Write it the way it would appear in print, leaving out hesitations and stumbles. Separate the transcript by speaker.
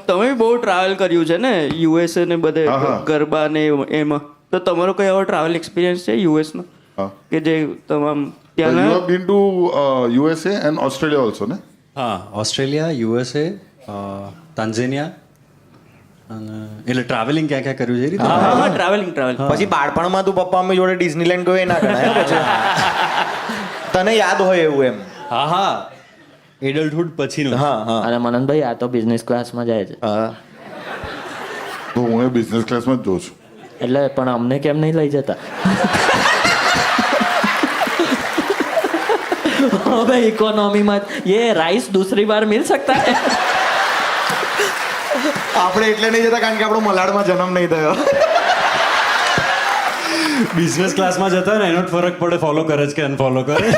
Speaker 1: તમે બહુ ટ્રાવેલ કર્યું છે ને યુએસએ ને બધે ગરબા ને એમાં, તો તમારો કઈ એવો ટ્રાવેલ એક્સપિરિયન્સ છે યુએસ નો કે જે તમામ
Speaker 2: You have been to USA and Australia also, ne?
Speaker 3: હા, ઓસ્ટ્રેલિયા, યુએસએ, તાન્ઝેનિયા અને એટલે ટ્રાવેલિંગ ક્યાં ક્યાં કર્યું છે એ રીતે?
Speaker 1: હા, ટ્રાવેલિંગ.
Speaker 4: પછી બાળપણમાં તું પપ્પા મમ્મી જોડે ડિઝનીલેન્ડ ગયો એ ના ગણાય પછી તને યાદ હોય એવું એમ.
Speaker 3: હા, એડલ્ટહુડ પછીનું.
Speaker 4: હા.
Speaker 5: અને મનનભાઈ આ તો બિઝનેસ ક્લાસમાં જાય છે,
Speaker 2: તો હું એ બિઝનેસ ક્લાસમાં જ જોઉં છું.
Speaker 5: એટલે પણ અમને કેમ નહીં લઈ જતા? હવે ઇકોનોમીમાં ये राइस दूसरी बार मिल सकता है?
Speaker 4: આપણે એટલે નહીં જતા કારણ કે આપણો મલાડમાં જન્મ નહીં થયો.
Speaker 3: બિઝનેસ ક્લાસમાં જતા ને એનો જ ફરક પડે, ફોલો કરે છે કે અનફોલો કરે.